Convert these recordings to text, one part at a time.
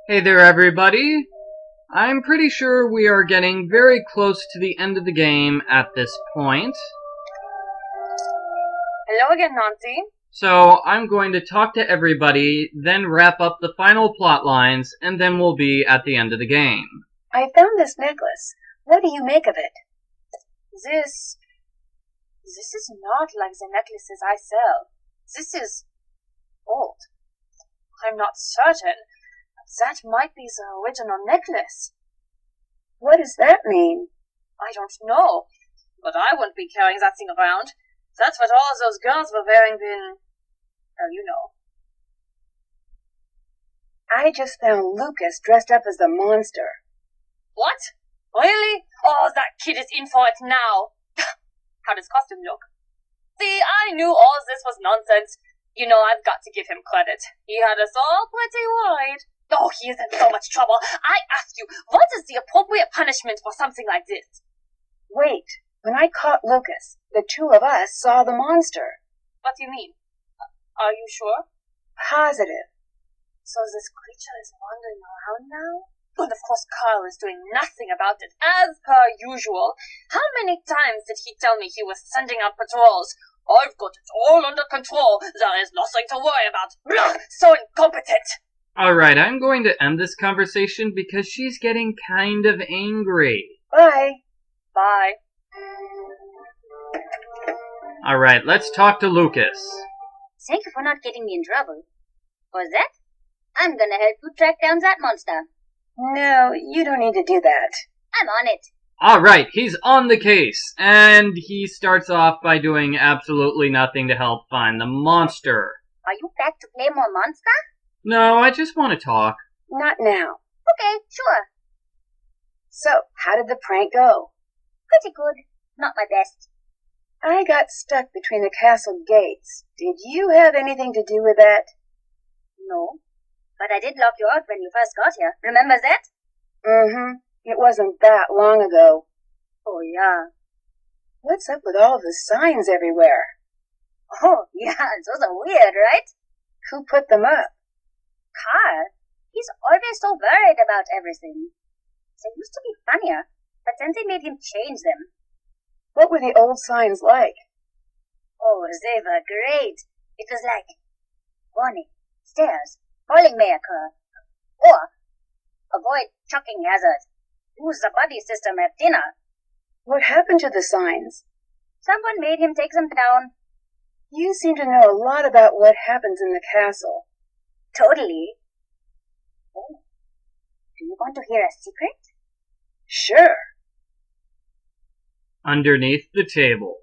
Hey there, everybody. I'm pretty sure we are getting very close to the end of the game at this point. Hello again, Nancy. So I'm going to talk to everybody, then wrap up the final plot lines, and then we'll be at the end of the game. I found this necklace. What do you make of it? This is not like the necklaces I sell. This is old. I'm not certain. That might be the original necklace. What does that mean? I don't know, but I wouldn't be carrying that thing around. That's what all those girls were wearing well, you know. I just found Lucas dressed up as the monster. What? Really? Oh, that kid is in for it now. How does costume look? See, I knew all this was nonsense. You know, I've got to give him credit. He had us all pretty worried. Oh, he is in so much trouble. I ask you, what is the appropriate punishment for something like this? Wait, when I caught Lucas, the two of us saw the monster. What do you mean? Are you sure? Positive. So this creature is wandering around now? And of course Carl is doing nothing about it, as per usual. How many times did he tell me he was sending out patrols? I've got it all under control. There is nothing to worry about. Blah! So incompetent. Alright, I'm going to end this conversation because she's getting kind of angry. Bye. Bye. Alright, let's talk to Lucas. Thank you for not getting me in trouble. For that, I'm gonna help you track down that monster. No, you don't need to do that. I'm on it. Alright, he's on the case, and he starts off by doing absolutely nothing to help find the monster. Are you back to play more monster? No, I just want to talk. Not now. Okay, sure. So, how did the prank go? Pretty good. Not my best. I got stuck between the castle gates. Did you have anything to do with that? No. But I did lock you out when you first got here. Remember that? Mm-hmm. It wasn't that long ago. Oh, yeah. What's up with all the signs everywhere? Oh, yeah, those are weird, right? Who put them up? Carl. He's always so worried about everything. They used to be funnier, but then they made him change them. What were the old signs like? Oh, they were great. It was like, warning, stairs, falling may occur, or avoid chucking hazard. Use the buddy system at dinner. What happened to the signs? Someone made him take them down. You seem to know a lot about what happens in the castle. Totally. Oh, do you want to hear a secret? Sure. Underneath the table.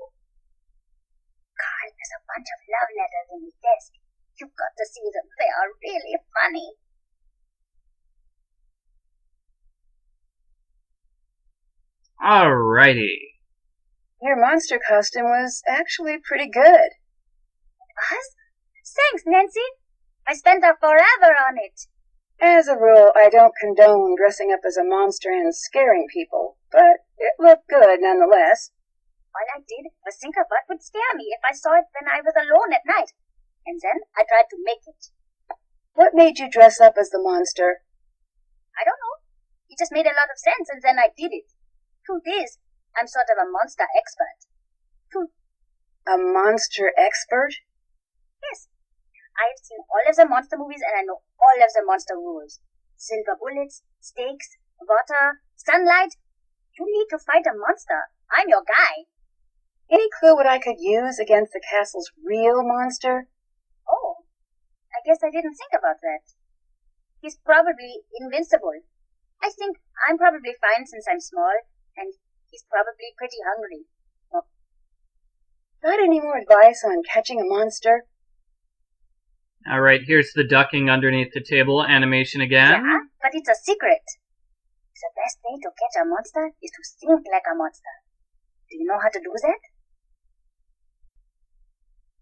Carl has a bunch of love letters in his desk. You've got to see them. They are really funny. Alrighty. Your monster costume was actually pretty good. Us? Thanks, Nancy. I spent forever on it. As a rule, I don't condone dressing up as a monster and scaring people, but it looked good nonetheless. All I did was think of what would scare me if I saw it when I was alone at night. And then I tried to make it. What made you dress up as the monster? I don't know. It just made a lot of sense, and then I did it. Truth is, I'm sort of a monster expert. A monster expert? Yes. I've seen all of the monster movies, and I know all of the monster rules. Silver bullets, stakes, water, sunlight. You need to fight a monster. I'm your guy. Any clue what I could use against the castle's real monster? Oh, I guess I didn't think about that. He's probably invincible. I think I'm probably fine since I'm small, and he's probably pretty hungry. Oh. Got any more advice on catching a monster? Alright, here's the ducking underneath the table animation again. Yeah, but it's a secret. The best way to catch a monster is to think like a monster. Do you know how to do that?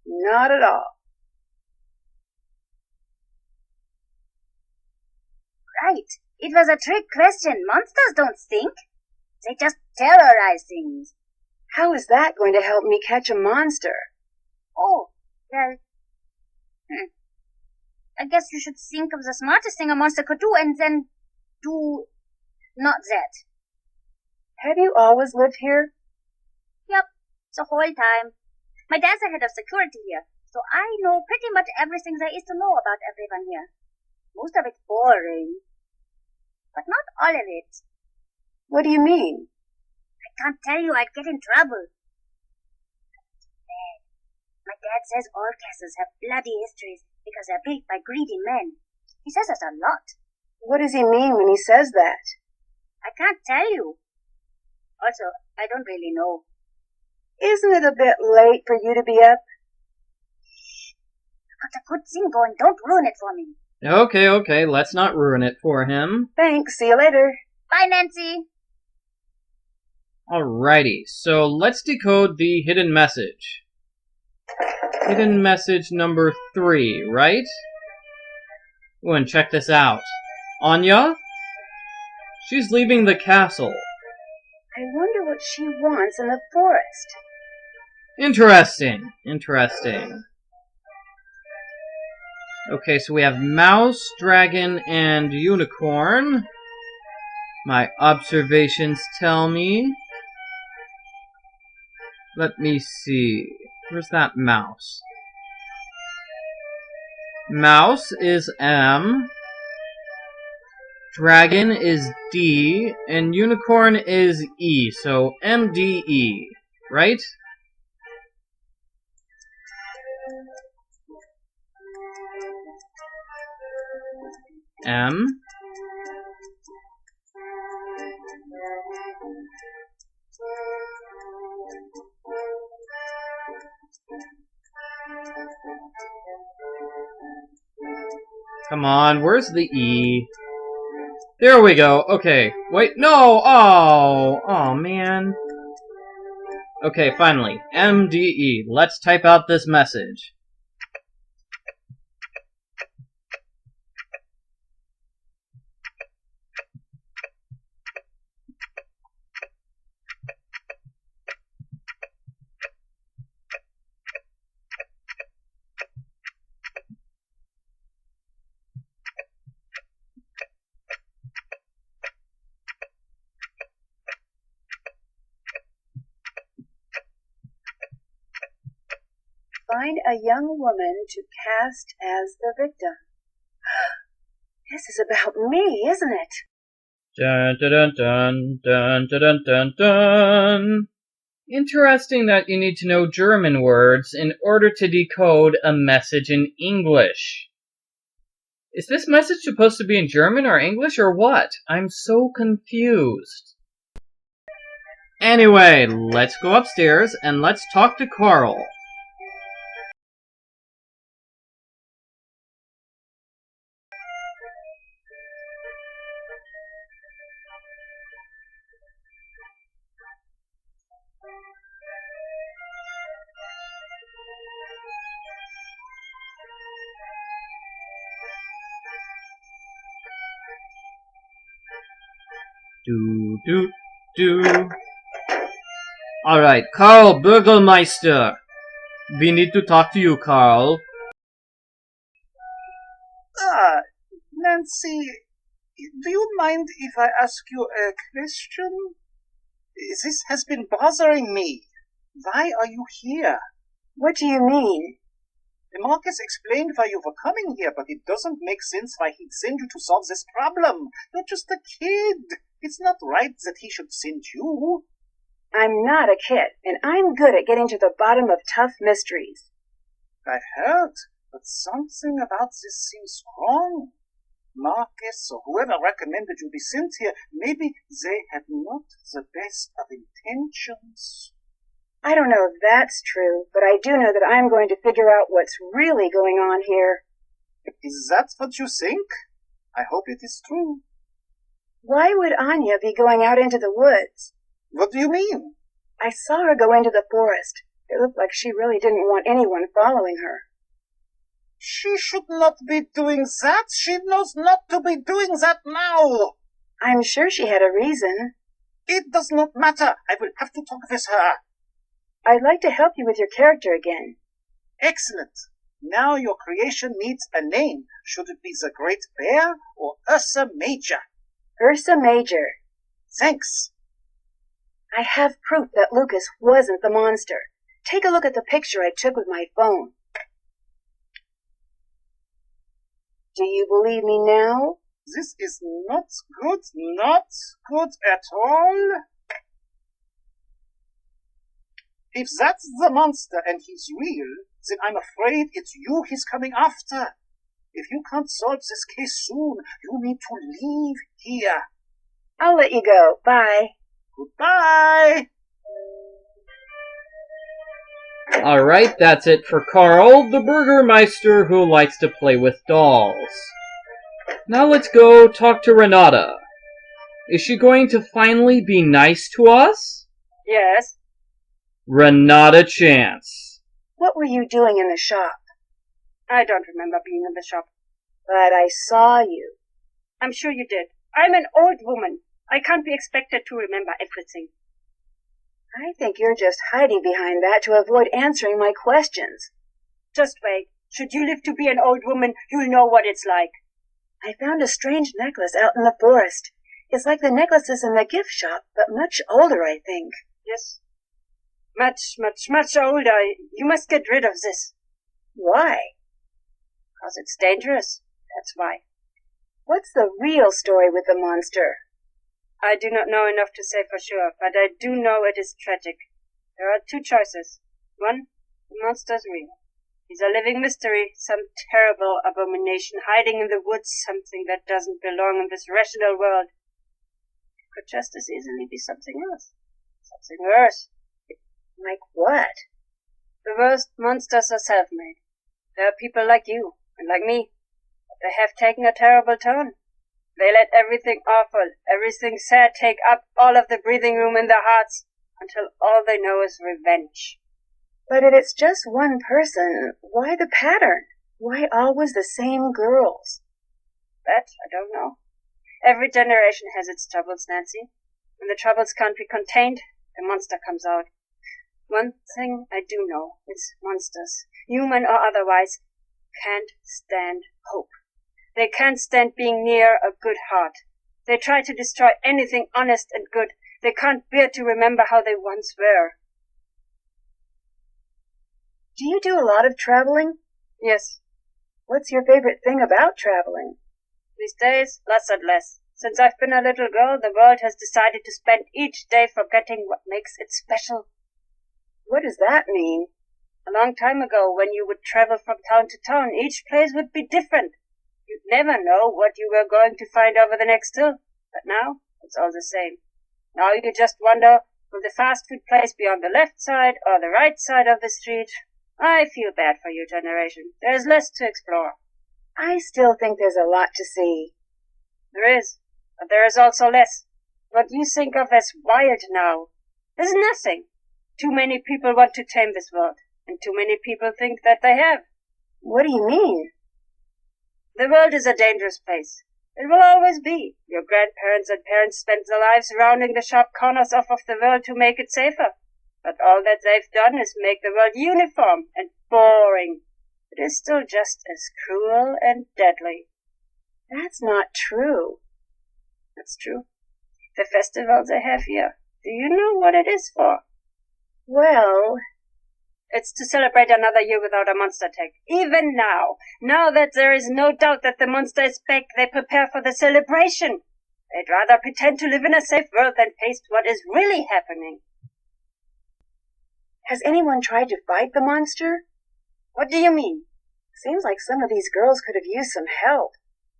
Not at all. Right. It was a trick question. Monsters don't think. They just terrorize things. How is that going to help me catch a monster? Oh, well, I guess you should think of the smartest thing a monster could do and then do not that. Have you always lived here? Yep, the whole time. My dad's the head of security here, so I know pretty much everything there is to know about everyone here. Most of it's boring, but not all of it. What do you mean? I can't tell you, I'd get in trouble. My dad says all castles have bloody histories because they're built by greedy men. He says us a lot. What does he mean when he says that? I can't tell you. Also, I don't really know. Isn't it a bit late for you to be up? I've got a good thing going. Don't ruin it for me. Okay, let's not ruin it for him. Thanks, see you later. Bye, Nancy. Alrighty, so let's decode the hidden message. Hidden message number 3, right? Go and check this out. Anya? She's leaving the castle. I wonder what she wants in the forest. Interesting. Okay, so we have mouse, dragon, and unicorn. My observations tell me. Let me see. Where's that mouse? Mouse is M. Dragon is D. And unicorn is E. So MDE, right? M. Come on, where's the E? There we go. Okay. Wait, no! Oh, man. Okay, finally. MDE. Let's type out this message. Find a young woman to cast as the victim. This is about me, isn't it? Dun dun dun dun dun dun dun dun. Interesting that you need to know German words in order to decode a message in English. Is this message supposed to be in German or English or what? I'm so confused. Anyway, let's go upstairs and let's talk to Carl. Do. Alright, Carl Burgermeister. We need to talk to you, Carl. Nancy, do you mind if I ask you a question? This has been bothering me. Why are you here? What do you mean? Marcus explained why you were coming here, but it doesn't make sense why he'd send you to solve this problem. You're just a kid. It's not right that he should send you. I'm not a kid, and I'm good at getting to the bottom of tough mysteries. I heard, but something about this seems wrong. Marcus or whoever recommended you be sent here, maybe they had not the best of intentions. I don't know if that's true, but I do know that I'm going to figure out what's really going on here. Is that what you think? I hope it is true. Why would Anya be going out into the woods? What do you mean? I saw her go into the forest. It looked like she really didn't want anyone following her. She should not be doing that. She knows not to be doing that now. I'm sure she had a reason. It does not matter. I will have to talk with her. I'd like to help you with your character again. Excellent. Now your creation needs a name. Should it be the Great Bear or Ursa Major? Ursa Major. Thanks. I have proof that Lucas wasn't the monster. Take a look at the picture I took with my phone. Do you believe me now? This is not good at all. If that's the monster and he's real, then I'm afraid it's you he's coming after. If you can't solve this case soon, you need to leave here. I'll let you go. Bye. Goodbye. Alright, that's it for Carl, the Burgermeister who likes to play with dolls. Now let's go talk to Renata. Is she going to finally be nice to us? Yes. Renata Chance. What were you doing in the shop? I don't remember being in the shop. But I saw you. I'm sure you did. I'm an old woman. I can't be expected to remember everything. I think you're just hiding behind that to avoid answering my questions. Just wait. Should you live to be an old woman, you'll know what it's like. I found a strange necklace out in the forest. It's like the necklaces in the gift shop, but much older, I think. Yes. Much older. You must get rid of this. Why? 'Cause it's dangerous. That's why. What's the real story with the monster? I do not know enough to say for sure, but I do know it is tragic. There are two choices. One, the monster's real. He's a living mystery, some terrible abomination hiding in the woods, something that doesn't belong in this rational world. It could just as easily be something else. Something worse. Like what? The worst monsters are self-made. There are people like you, and like me. But they have taken a terrible turn. They let everything awful, everything sad take up all of the breathing room in their hearts, until all they know is revenge. But if it's just one person, why the pattern? Why always the same girls? That I don't know. Every generation has its troubles, Nancy. When the troubles can't be contained, the monster comes out. One thing I do know is monsters, human or otherwise, can't stand hope. They can't stand being near a good heart. They try to destroy anything honest and good. They can't bear to remember how they once were. Do you do a lot of traveling? Yes. What's your favorite thing about traveling? These days, less and less. Since I've been a little girl, the world has decided to spend each day forgetting what makes it special. What does that mean? A long time ago, when you would travel from town to town, each place would be different. You'd never know what you were going to find over the next hill. But now, it's all the same. Now you just wander from the fast food place be on the left side or the right side of the street. I feel bad for your generation. There's less to explore. I still think there's a lot to see. There is, but there is also less. What you think of as wild now is nothing. Too many people want to tame this world, and too many people think that they have. What do you mean? The world is a dangerous place. It will always be. Your grandparents and parents spent their lives rounding the sharp corners off of the world to make it safer. But all that they've done is make the world uniform and boring. It is still just as cruel and deadly. That's not true. That's true. The festival they have here, do you know what it is for? Well, it's to celebrate another year without a monster attack. Even now that there is no doubt that the monster is back, they prepare for the celebration. They'd rather pretend to live in a safe world than face what is really happening. Has anyone tried to fight the monster? What do you mean? Seems like some of these girls could have used some help.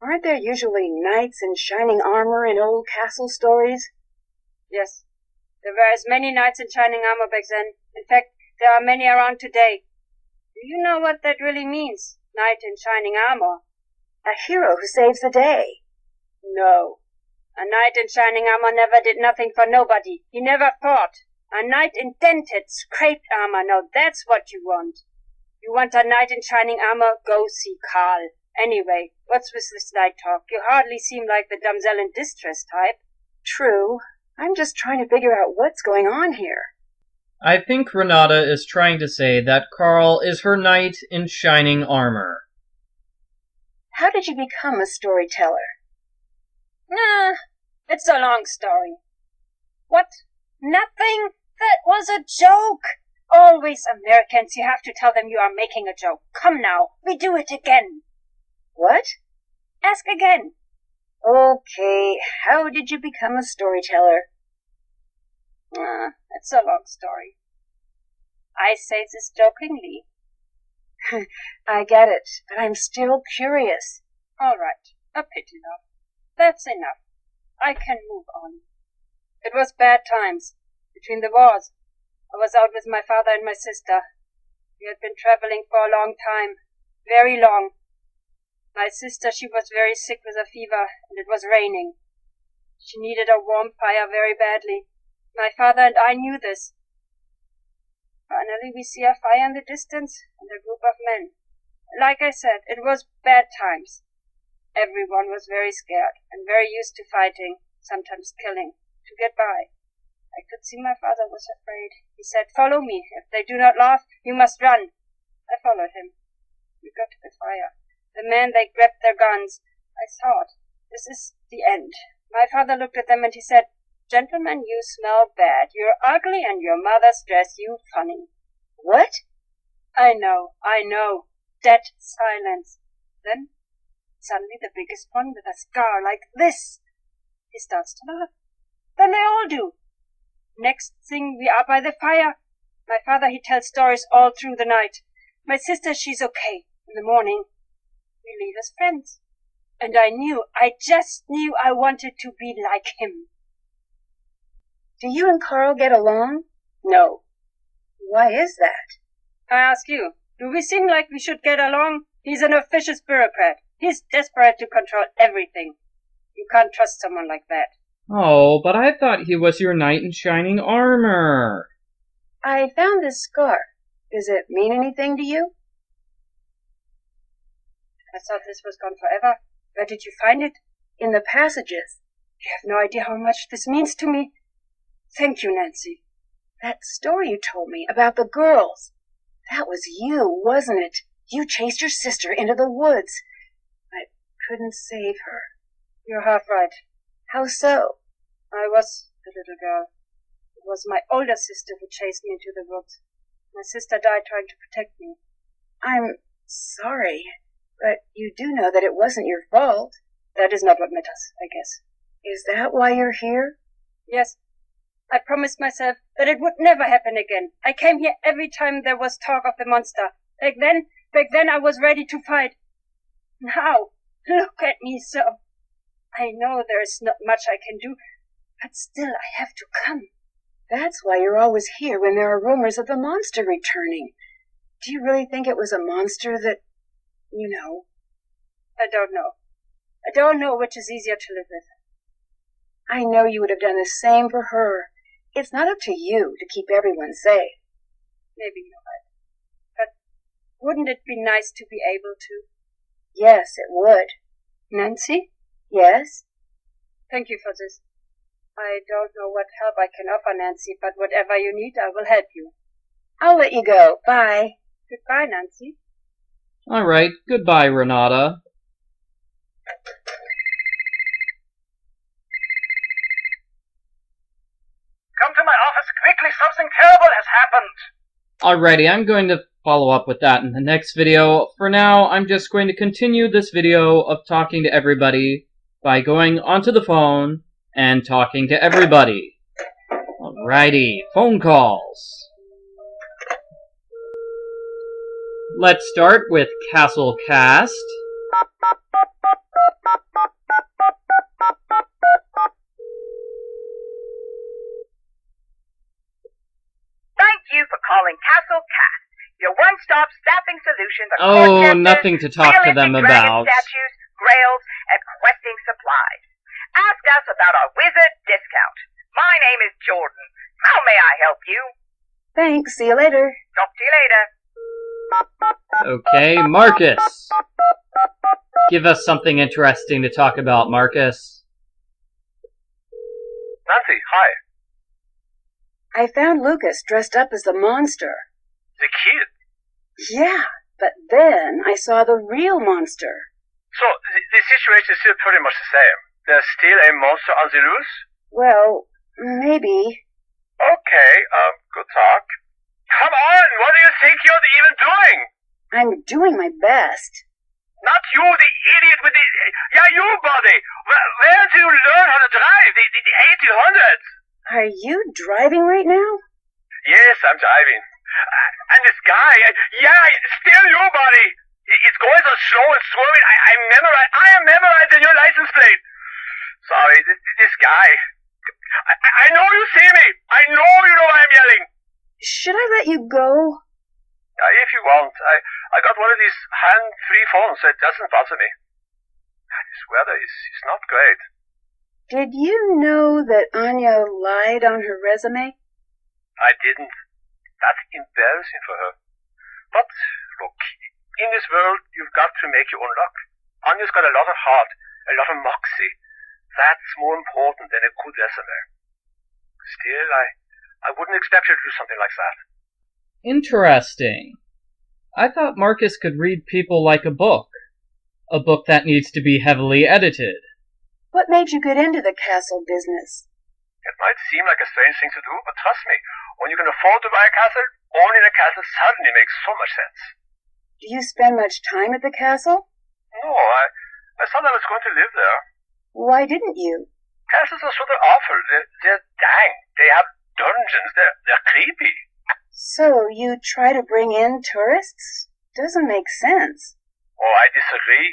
Aren't there usually knights in shining armor in old castle stories? Yes. There were as many knights in shining armor back then. In fact, there are many around today. Do you know what that really means, knight in shining armor? A hero who saves the day. No. A knight in shining armor never did nothing for nobody. He never fought. A knight in dented, scraped armor. Now that's what you want. You want a knight in shining armor? Go see Carl. Anyway, what's with this knight talk? You hardly seem like the damsel in distress type. True. I'm just trying to figure out what's going on here. I think Renata is trying to say that Carl is her knight in shining armor. How did you become a storyteller? Nah, it's a long story. What? Nothing? That was a joke. Always Americans, you have to tell them you are making a joke. Come now, we do it again. What? Ask again. Okay, how did you become a storyteller? It's a long story. I say this jokingly. I get it, but I'm still curious. All right, a pity now. That's enough. I can move on. It was bad times. Between the wars, I was out with my father and my sister. We had been traveling for a long time. Very long. My sister, she was very sick with a fever, and it was raining. She needed a warm fire very badly. My father and I knew this. Finally, we see a fire in the distance and a group of men. Like I said, it was bad times. Everyone was very scared and very used to fighting, sometimes killing, to get by. I could see my father was afraid. He said, "Follow me. If they do not laugh, you must run." I followed him. We got to the fire. The men, they grabbed their guns. I thought, this is the end. My father looked at them and he said, "Gentlemen, you smell bad. You're ugly and your mother's dress you funny." What? I know. Dead silence. Then, suddenly the biggest one with a scar like this. He starts to laugh. Then they all do. Next thing, we are by the fire. My father, he tells stories all through the night. My sister, she's okay. In the morning, we leave as friends. And I just knew I wanted to be like him. Do you and Carl get along? No. Why is that? I ask you, do we seem like we should get along? He's an officious bureaucrat. He's desperate to control everything. You can't trust someone like that. Oh, but I thought he was your knight in shining armor. I found this scar. Does it mean anything to you? I thought this was gone forever. Where did you find it? In the passages. You have no idea how much this means to me. Thank you, Nancy. That story you told me about the girls. That was you, wasn't it? You chased your sister into the woods. I couldn't save her. You're half right. How so? I was the little girl. It was my older sister who chased me into the woods. My sister died trying to protect me. I'm sorry, but you do know that it wasn't your fault. That is not what matters, I guess. Is that why you're here? Yes. I promised myself that it would never happen again. I came here every time there was talk of the monster. Back then I was ready to fight. Now, look at me, sir. I know there is not much I can do, but still I have to come. That's why you're always here when there are rumors of the monster returning. Do you really think it was a monster that, you know? I don't know. I don't know which is easier to live with. I know you would have done the same for her. It's not up to you to keep everyone safe. Maybe you're right. But wouldn't it be nice to be able to? Yes, it would. Nancy? Yes? Thank you for this. I don't know what help I can offer, Nancy, but whatever you need, I will help you. I'll let you go. Bye. Goodbye, Nancy. All right, goodbye, Renata. Come to my office quickly, something terrible has happened. Alrighty, I'm going to follow up with that in the next video. For now, I'm just going to continue this video of talking to everybody by going onto the phone and talking to everybody. Alrighty, phone calls. Let's start with Castle Cast. Thank you for calling Castle Cast, your one-stop staffing solution for Oh, court jesters, nothing to talk to them realistic dragon about. statues, grails, and questing supplies. Ask us about our wizard discount. My name is Jordan. How may I help you? Thanks. See you later. Talk to you later. Okay, Marcus. Give us something interesting to talk about, Marcus. Nancy, hi. I found Lucas dressed up as the monster. The kid? Yeah, but then I saw the real monster. So, the situation is still pretty much the same. There's still a monster on the loose? Well, maybe. Okay, good talk. Come on, what do you think you're even doing? I'm doing my best. Not you, the idiot with the... Yeah, you, buddy! Where do you learn how to drive? The 1800s? Are you driving right now? Yes, I'm driving. And this guy... Yeah, still you, buddy! It's going so slow and swerving. I am memorizing your license plate. Sorry, this guy... I know you see me! I know you know I'm yelling! Should I let you go? If you want. I got one of these hand-free phones, so it doesn't bother me. This weather is not great. Did you know that Anya lied on her resume? I didn't. That's embarrassing for her. But, look, in this world, you've got to make your own luck. Anya's got a lot of heart, a lot of moxie. That's more important than a good resume. Still, I wouldn't expect her to do something like that. Interesting. I thought Marcus could read people like a book that needs to be heavily edited. What made you get into the castle business? It might seem like a strange thing to do, but trust me, when you can afford to buy a castle, owning a castle suddenly makes so much sense. Do you spend much time at the castle? No, I thought I was going to live there. Why didn't you? Castles are sort of awful. They're dank. They have dungeons. They're creepy. So you try to bring in tourists? Doesn't make sense. Oh, I disagree.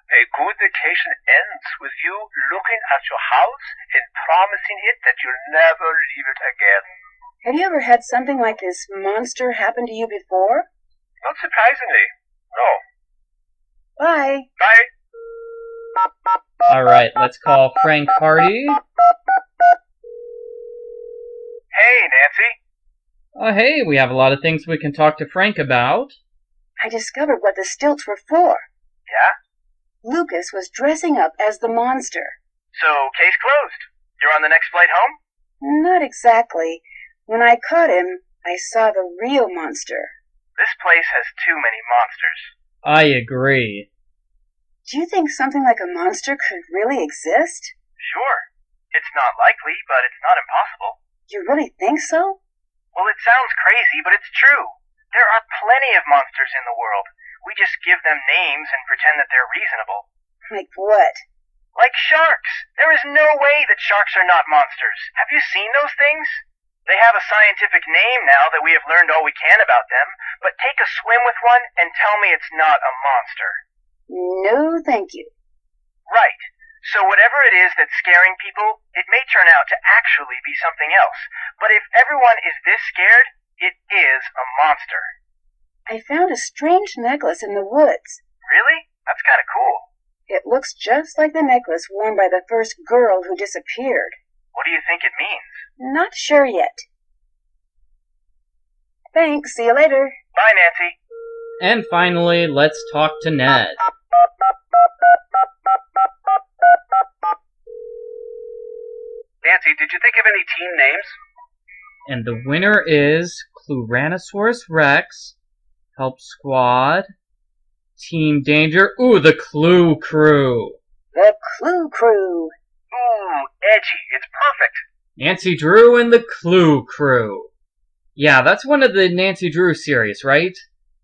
A good vacation ends with you looking at your house and promising it that you'll never leave it again. Have you ever had something like this monster happen to you before? Not surprisingly, no. Bye. Bye. Alright, let's call Frank Hardy. Hey, Nancy. Hey, we have a lot of things we can talk to Frank about. I discovered what the stilts were for. Yeah? Lucas was dressing up as the monster. So, case closed. You're on the next flight home? Not exactly. When I caught him, I saw the real monster. This place has too many monsters. I agree. Do you think something like a monster could really exist? Sure. It's not likely, but it's not impossible. You really think so? Well, it sounds crazy, but it's true. There are plenty of monsters in the world. We just give them names and pretend that they're reasonable. Like what? Like sharks. There is no way that sharks are not monsters. Have you seen those things? They have a scientific name now that we have learned all we can about them, but take a swim with one and tell me it's not a monster. No, thank you. Right. So whatever it is that's scaring people, it may turn out to actually be something else. But if everyone is this scared, it is a monster. I found a strange necklace in the woods. Really? That's kind of cool. It looks just like the necklace worn by the first girl who disappeared. What do you think it means? Not sure yet. Thanks, see you later. Bye, Nancy. And finally, let's talk to Ned. Nancy, did you think of any team names? And the winner is Cluranosaurus Rex, Help Squad, Team Danger, the Clue Crew. The Clue Crew. Ooh, edgy. It's perfect. Nancy Drew and the Clue Crew. Yeah, that's one of the Nancy Drew series, right?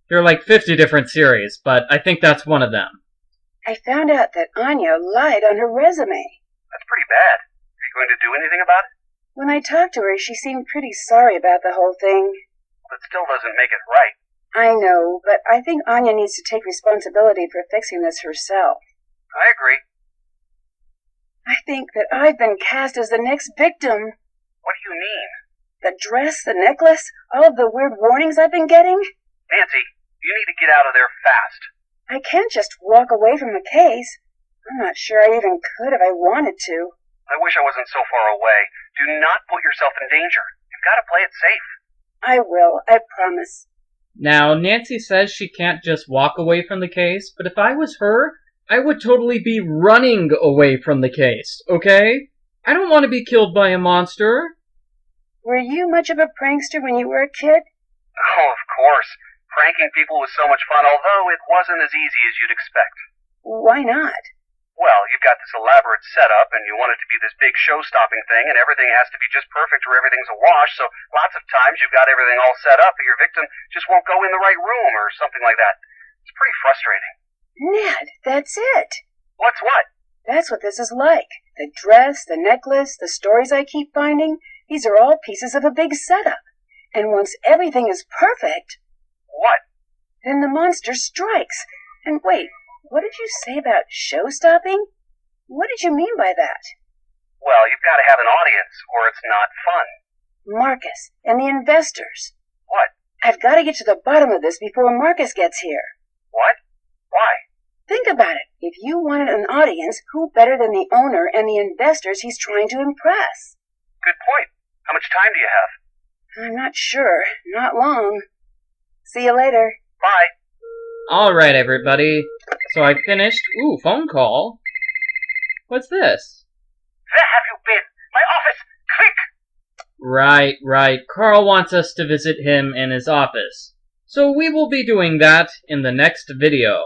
There are like 50 different series, but I think that's one of them. I found out that Anya lied on her resume. That's pretty bad. Are you going to do anything about it? When I talked to her, she seemed pretty sorry about the whole thing. That still doesn't make it right. I know, but I think Anya needs to take responsibility for fixing this herself. I agree. I think that I've been cast as the next victim. What do you mean? The dress, the necklace, all of the weird warnings I've been getting. Nancy, you need to get out of there fast. I can't just walk away from the case. I'm not sure I even could if I wanted to. I wish I wasn't so far away. Do not put yourself in danger. You've got to play it safe. I will, I promise. Now, Nancy says she can't just walk away from the case, but if I was her, I would totally be running away from the case, okay? I don't want to be killed by a monster. Were you much of a prankster when you were a kid? Oh, of course. Pranking people was so much fun, although it wasn't as easy as you'd expect. Why not? Well, you've got this elaborate setup, and you want it to be this big show-stopping thing, and everything has to be just perfect or everything's a wash, so lots of times you've got everything all set up, but your victim just won't go in the right room or something like that. It's pretty frustrating. Ned, that's it. What's what? That's what this is like. The dress, the necklace, the stories I keep finding, these are all pieces of a big setup. And once everything is perfect... What? Then the monster strikes. And wait, what did you say about show-stopping? What did you mean by that? Well, you've got to have an audience, or it's not fun. Marcus, and the investors. What? I've got to get to the bottom of this before Marcus gets here. What? Why? Think about it. If you wanted an audience, who better than the owner and the investors he's trying to impress? Good point. How much time do you have? I'm not sure. Not long. See you later. Bye. Alright, everybody. So I finished... Ooh, phone call. What's this? Where have you been? My office! Quick! Right. Carl wants us to visit him in his office. So we will be doing that in the next video.